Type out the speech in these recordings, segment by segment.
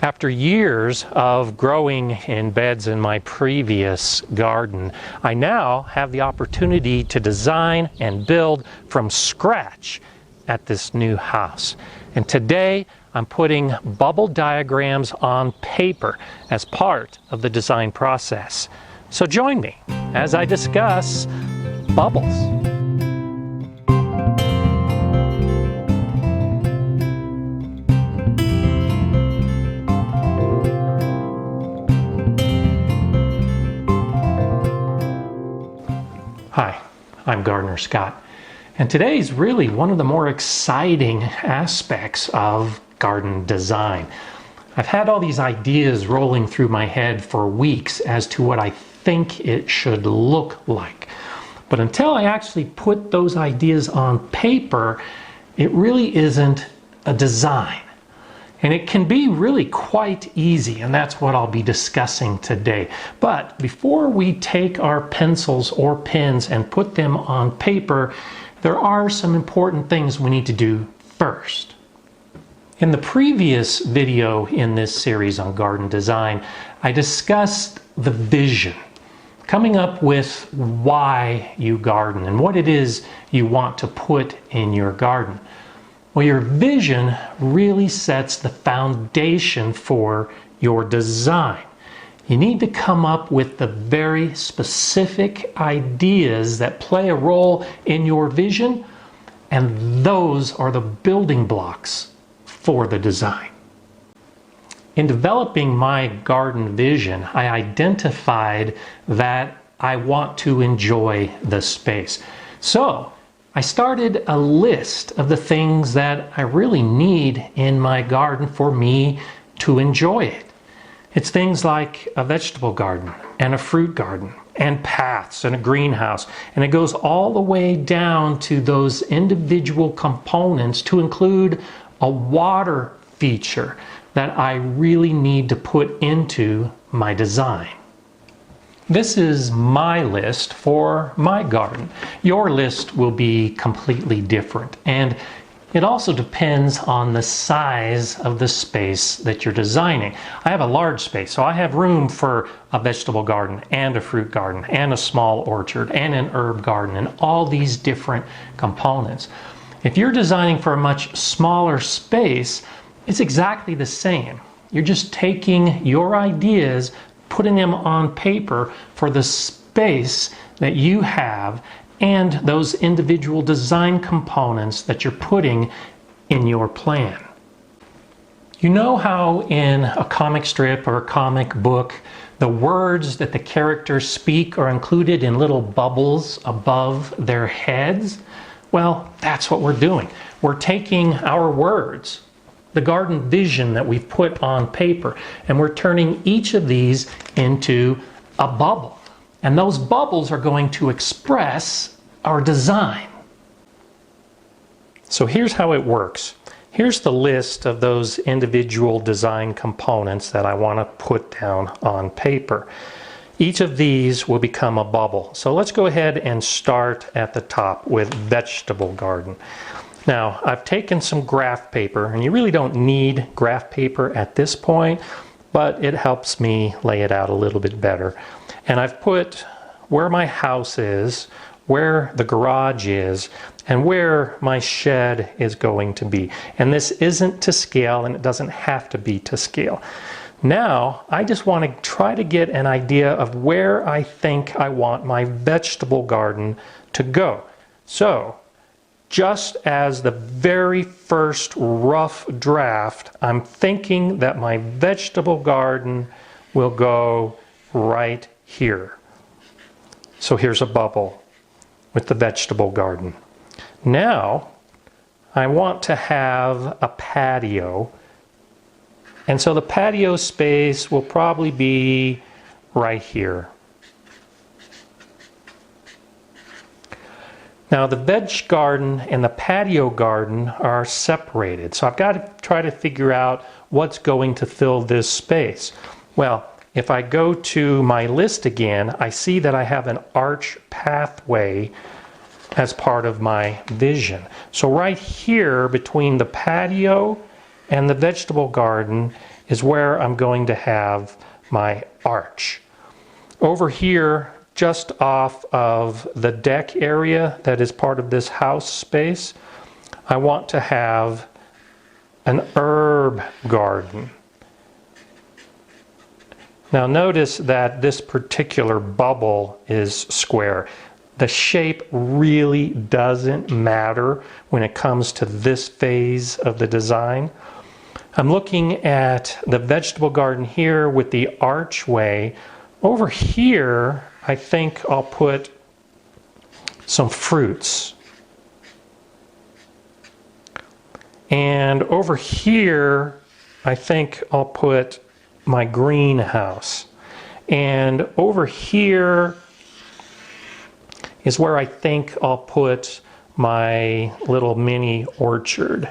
After years of growing in beds in my previous garden, I now have the opportunity to design and build from scratch at this new house. And today I'm putting bubble diagrams on paper as part of the design process. So join me as I discuss bubbles. Hi, I'm Gardener Scott, and today is really one of the more exciting aspects of garden design. I've had all these ideas rolling through my head for weeks as to what I think it should look like. But until I actually put those ideas on paper, it really isn't a design. And it can be really quite easy, and that's what I'll be discussing today. But before we take our pencils or pens and put them on paper, there are some important things we need to do first. In the previous video in this series on garden design, I discussed the vision, coming up with why you garden and what it is you want to put in your garden. Well, your vision really sets the foundation for your design. You need to come up with the very specific ideas that play a role in your vision, and those are the building blocks for the design. In developing my garden vision, I identified that I want to enjoy the space. So I started a list of the things that I really need in my garden for me to enjoy it. It's things like a vegetable garden and a fruit garden and paths and a greenhouse. And it goes all the way down to those individual components to include a water feature that I really need to put into my design. This is my list for my garden. Your list will be completely different, and it also depends on the size of the space that you're designing. I have a large space, so I have room for a vegetable garden and a fruit garden and a small orchard and an herb garden and all these different components. If you're designing for a much smaller space, it's exactly the same. You're just taking your ideas, putting them on paper for the space that you have and those individual design components that you're putting in your plan. You know how in a comic strip or a comic book, the words that the characters speak are included in little bubbles above their heads? Well, that's what we're doing. We're taking our words, the garden vision that we've put on paper, and we're turning each of these into a bubble. And those bubbles are going to express our design. So here's how it works. Here's the list of those individual design components that I want to put down on paper. Each of these will become a bubble. So let's go ahead and start at the top with vegetable garden. Now, I've taken some graph paper, and you really don't need graph paper at this point, but it helps me lay it out a little bit better. And I've put where my house is, where the garage is, and where my shed is going to be. And this isn't to scale, and it doesn't have to be to scale. Now, I just want to try to get an idea of where I think I want my vegetable garden to go. So, just as the very first rough draft, I'm thinking that my vegetable garden will go right here. So here's a bubble with the vegetable garden. Now, I want to have a patio, and so the patio space will probably be right here. Now the veg garden and the patio garden are separated, so I've got to try to figure out what's going to fill this space. Well, if I go to my list again, I see that I have an arch pathway as part of my vision. So right here between the patio and the vegetable garden is where I'm going to have my arch. Over here, just off of the deck area that is part of this house space, I want to have an herb garden. Now notice that this particular bubble is square. The shape really doesn't matter when it comes to this phase of the design. I'm looking at the vegetable garden here with the archway. Over here, I think I'll put some fruits. And over here, I think I'll put my greenhouse. And over here is where I think I'll put my little mini orchard.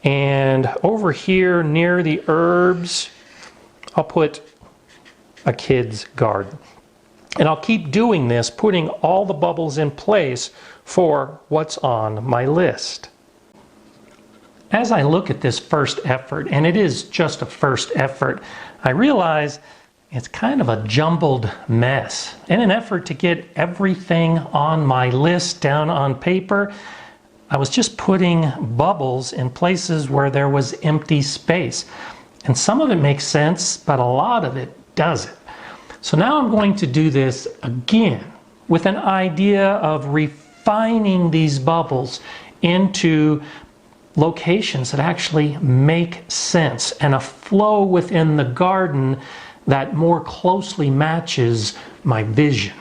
And over here near the herbs, I'll put a kid's garden. And I'll keep doing this, putting all the bubbles in place for what's on my list. As I look at this first effort, and it is just a first effort, I realize it's kind of a jumbled mess. In an effort to get everything on my list down on paper, I was just putting bubbles in places where there was empty space. And some of it makes sense, but a lot of it doesn't. So now I'm going to do this again with an idea of refining these bubbles into locations that actually make sense and a flow within the garden that more closely matches my vision.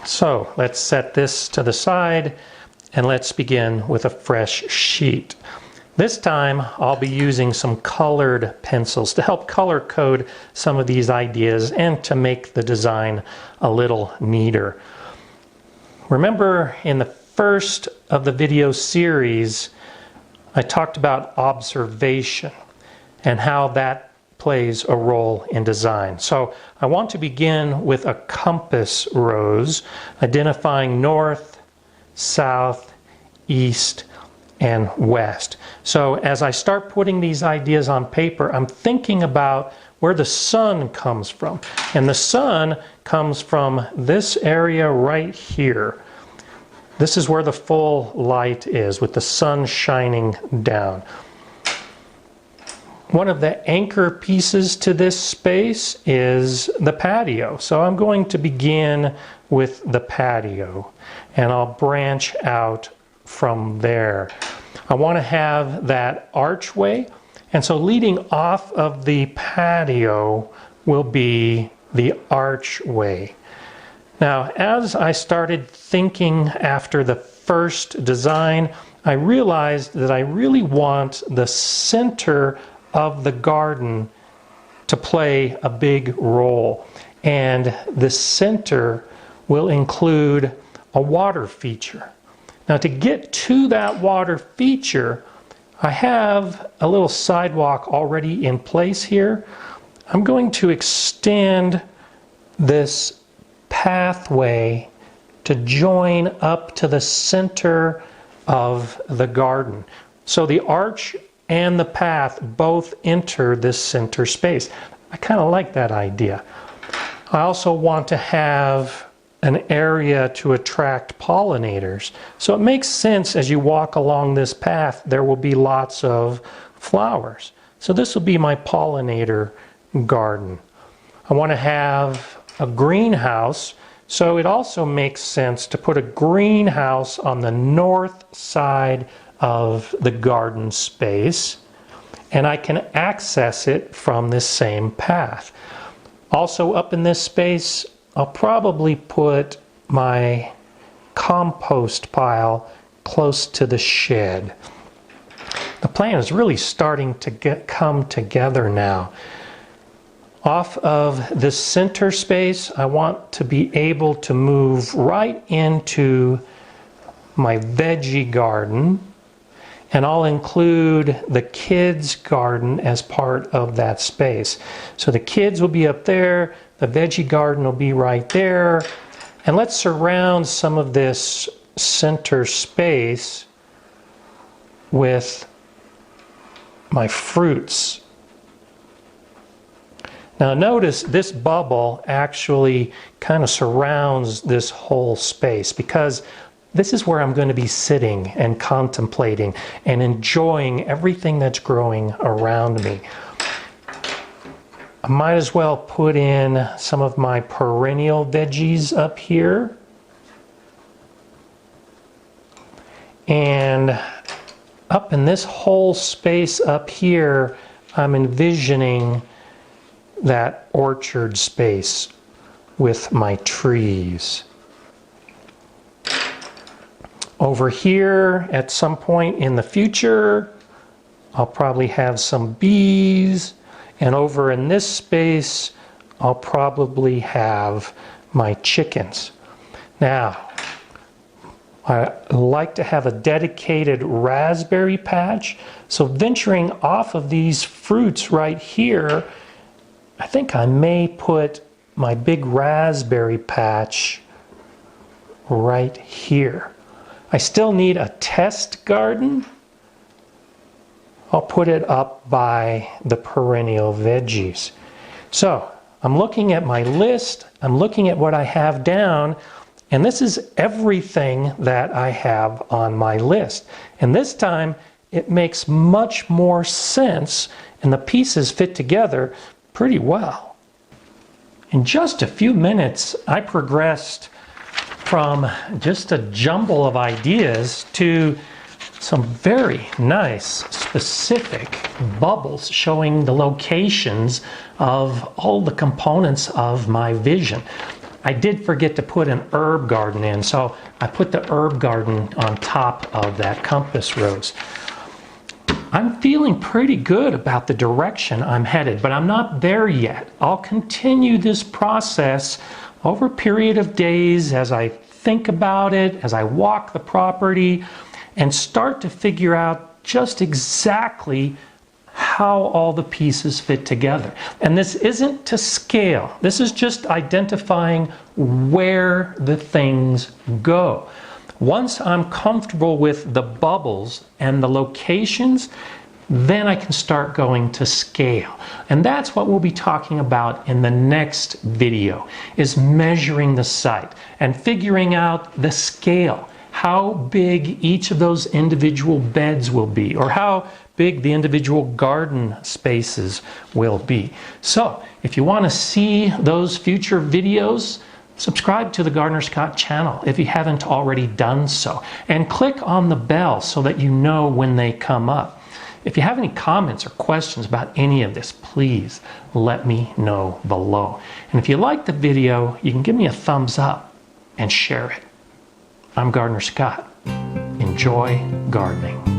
So let's set this to the side and let's begin with a fresh sheet. This time I'll be using some colored pencils to help color code some of these ideas and to make the design a little neater. Remember in the first of the video series, I talked about observation and how that plays a role in design. So I want to begin with a compass rose, identifying north, south, east, and west. So as I start putting these ideas on paper, I'm thinking about where the sun comes from. And the sun comes from this area right here. This is where the full light is, with the sun shining down. One of the anchor pieces to this space is the patio. So I'm going to begin with the patio, and I'll branch out from there. I want to have that archway, and so leading off of the patio will be the archway. Now, as I started thinking after the first design, I realized that I really want the center of the garden to play a big role. And the center will include a water feature. Now, to get to that water feature, I have a little sidewalk already in place here. I'm going to extend this pathway to join up to the center of the garden. So the arch and the path both enter this center space. I kind of like that idea. I also want to have an area to attract pollinators. So it makes sense as you walk along this path, there will be lots of flowers. So this will be my pollinator garden. I want to have a greenhouse, so it also makes sense to put a greenhouse on the north side of the garden space, and I can access it from this same path. Also up in this space, I'll probably put my compost pile close to the shed. The plan is really starting to come together now. Off of the center space, I want to be able to move right into my veggie garden, and I'll include the kids' garden as part of that space. So the kids will be up there, the veggie garden will be right there, and let's surround some of this center space with my fruits. Now notice this bubble actually kind of surrounds this whole space, because this is where I'm going to be sitting and contemplating and enjoying everything that's growing around me. I might as well put in some of my perennial veggies up here. And up in this whole space up here, I'm envisioning that orchard space with my trees. Over here, at some point in the future, I'll probably have some bees. And over in this space, I'll probably have my chickens. Now, I like to have a dedicated raspberry patch. So venturing off of these fruits right here, I think I may put my big raspberry patch right here. I still need a test garden. I'll put it up by the perennial veggies. So I'm looking at my list, I'm looking at what I have down, and this is everything that I have on my list. And this time it makes much more sense and the pieces fit together pretty well. In just a few minutes, I progressed from just a jumble of ideas to some very nice specific bubbles showing the locations of all the components of my vision. I did forget to put an herb garden in, so I put the herb garden on top of that compass rose. I'm feeling pretty good about the direction I'm headed, but I'm not there yet. I'll continue this process over a period of days as I think about it, as I walk the property, and start to figure out just exactly how all the pieces fit together. And this isn't to scale. This is just identifying where the things go. Once I'm comfortable with the bubbles and the locations, then I can start going to scale. And that's what we'll be talking about in the next video, is measuring the site and figuring out the scale, how big each of those individual beds will be, or how big the individual garden spaces will be. So if you want to see those future videos, subscribe to the Gardener Scott channel if you haven't already done so, and click on the bell so that you know when they come up. If you have any comments or questions about any of this, please let me know below. And if you like the video, you can give me a thumbs up and share it. I'm Gardener Scott. Enjoy gardening.